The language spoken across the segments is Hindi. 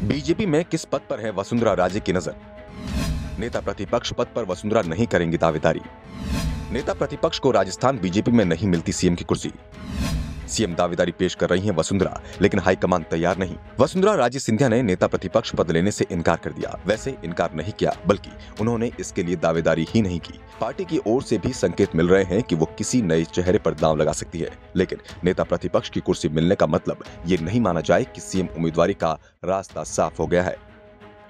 बीजेपी में किस पद पर है वसुंधरा राजे की नजर? नेता प्रतिपक्ष पद पर वसुंधरा नहीं करेंगी दावेदारी। नेता प्रतिपक्ष को राजस्थान बीजेपी में नहीं मिलती सीएम की कुर्सी। सीएम दावेदारी पेश कर रही हैं वसुंधरा, लेकिन हाईकमान तैयार नहीं। वसुंधरा राजे सिंधिया ने नेता प्रतिपक्ष पद लेने से इनकार कर दिया। वैसे इनकार नहीं किया, बल्कि उन्होंने इसके लिए दावेदारी ही नहीं की। पार्टी की ओर से भी संकेत मिल रहे हैं कि वो किसी नए चेहरे पर दांव लगा सकती है, लेकिन नेता प्रतिपक्ष की कुर्सी मिलने का मतलब ये नहीं माना जाए कि सीएम उम्मीदवारी का रास्ता साफ हो गया है।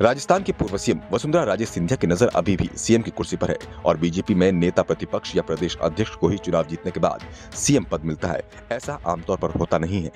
राजस्थान की पूर्व सीएम वसुंधरा राजे सिंधिया की नजर अभी भी सीएम की कुर्सी पर है और बीजेपी में नेता प्रतिपक्ष या प्रदेश अध्यक्ष को ही चुनाव जीतने के बाद सीएम पद मिलता है, ऐसा आमतौर पर होता नहीं है।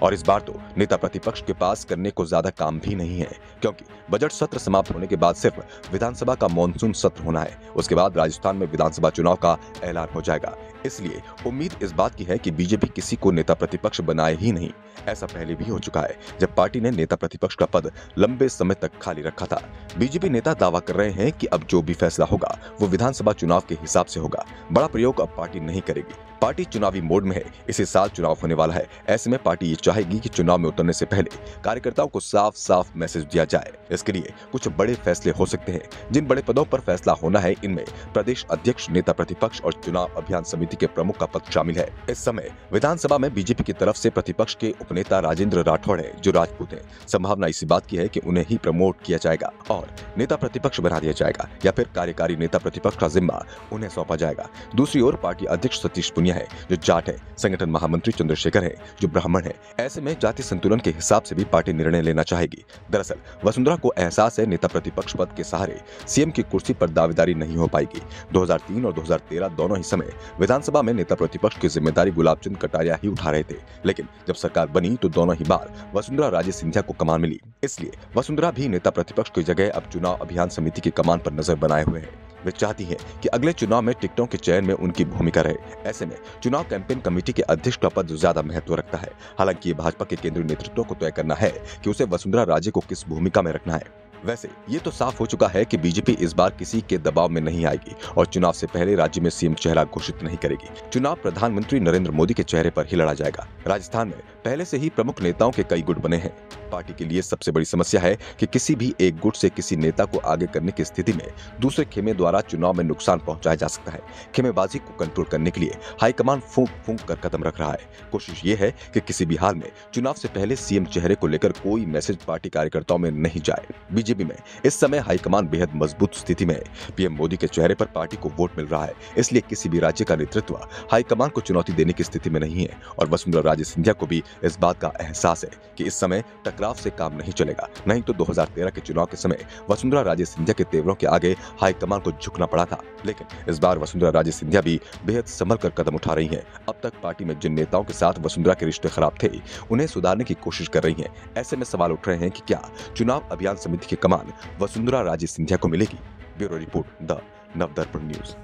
और इस बार तो नेता प्रतिपक्ष के पास करने को ज्यादा काम भी नहीं है, क्योंकि बजट सत्र समाप्त होने के बाद सिर्फ विधानसभा का मॉनसून सत्र होना है। उसके बाद राजस्थान में विधानसभा चुनाव का ऐलान हो जाएगा। इसलिए उम्मीद इस बात की है कि बीजेपी किसी को नेता प्रतिपक्ष बनाए ही नहीं। ऐसा पहले भी हो चुका है, जब पार्टी ने नेता प्रतिपक्ष का पद लंबे समय तक खाली रखा था। बीजेपी नेता दावा कर रहे हैं कि अब जो भी फैसला होगा वो विधानसभा चुनाव के हिसाब से होगा। बड़ा प्रयोग अब पार्टी नहीं करेगी। पार्टी चुनावी मोड में है। इसी साल चुनाव होने वाला है। ऐसे में पार्टी ये चाहेगी कि चुनाव में उतरने से पहले कार्यकर्ताओं को साफ साफ मैसेज दिया जाए। इसके लिए कुछ बड़े फैसले हो सकते हैं। जिन बड़े पदों पर फैसला होना है, इनमें प्रदेश अध्यक्ष, नेता प्रतिपक्ष और चुनाव अभियान समिति के प्रमुख का पद शामिल है। इस समय विधानसभा में बीजेपी की तरफ से प्रतिपक्ष के उपनेता राजेंद्र राठौड़ है, जो राजपूत हैं। संभावना इसी बात की है कि उन्हें ही प्रमोट किया जाएगा और नेता प्रतिपक्ष बना दिया जाएगा, या फिर कार्यकारी नेता प्रतिपक्ष का जिम्मा उन्हें सौंपा जाएगा। दूसरी ओर पार्टी अध्यक्ष सतीश पुनिया है, जो जाट है। संगठन महामंत्री चंद्रशेखर है, जो ब्राह्मण है। ऐसे में जाति संतुलन के हिसाब से भी पार्टी निर्णय लेना चाहेगी। दरअसल वसुंधरा को एहसास है, नेता प्रतिपक्ष पद के सहारे सीएम की कुर्सी पर दावेदारी नहीं हो पाएगी। 2003 और 2013 दोनों ही समय विधानसभा में नेता प्रतिपक्ष की जिम्मेदारी गुलाबचंद कटारिया ही उठा रहे थे, लेकिन जब सरकार बनी तो दोनों ही बार वसुंधरा राजे सिंधिया को कमान मिली। इसलिए वसुंधरा भी नेता प्रतिपक्ष की जगह अब चुनाव अभियान समिति की कमान पर नजर बनाए हुए हैं। वे चाहती हैं कि अगले चुनाव में टिकटों के चयन में उनकी भूमिका रहे। ऐसे में चुनाव कैंपेन कमेटी के अध्यक्ष का पद ज्यादा महत्व रखता है। हालांकि ये भाजपा के केंद्रीय नेतृत्व को तय करना है कि उसे वसुंधरा राजे को किस भूमिका में रखना है। वैसे ये तो साफ हो चुका है कि बीजेपी इस बार किसी के दबाव में नहीं आएगी और चुनाव से पहले राज्य में सीएम चेहरा घोषित नहीं करेगी। चुनाव प्रधानमंत्री नरेंद्र मोदी के चेहरे पर ही लड़ा जाएगा। राजस्थान में पहले से ही प्रमुख नेताओं के कई गुट बने हैं। पार्टी के लिए सबसे बड़ी समस्या है कि किसी भी एक गुट से किसी नेता को आगे करने की स्थिति में दूसरे खेमे द्वारा चुनाव में नुकसान पहुंचाया जा सकता है। खेमेबाजी को कंट्रोल करने के लिए हाईकमान फूंक फूंक कर कदम रख रहा है। कोशिश ये है कि किसी भी हाल में चुनाव से पहले सीएम चेहरे को लेकर कोई मैसेज पार्टी कार्यकर्ताओं में नहीं जाए। बीजेपी में इस समय हाईकमान बेहद मजबूत स्थिति में है। पीएम मोदी के चेहरे पर पार्टी को वोट मिल रहा है, इसलिए किसी भी राज्य का नेतृत्व हाईकमान को चुनौती देने की स्थिति में नहीं है। और वसुंधरा राजे सिंधिया को भी इस बात का एहसास है कि इस समय टकराव से काम नहीं चलेगा। नहीं तो 2013 के चुनाव के समय वसुंधरा राजे सिंधिया के तेवरों के आगे हाईकमान को झुकना पड़ा था, लेकिन इस बार वसुंधरा राजे सिंधिया भी बेहद संभल कर कदम उठा रही हैं। अब तक पार्टी में जिन नेताओं के साथ वसुंधरा के रिश्ते खराब थे, उन्हें सुधारने की कोशिश कर रही हैं। ऐसे में सवाल उठ रहे हैं कि क्या चुनाव अभियान समिति की कमान वसुंधरा राजे सिंधिया को मिलेगी? Bureau report, the Navdarpan news.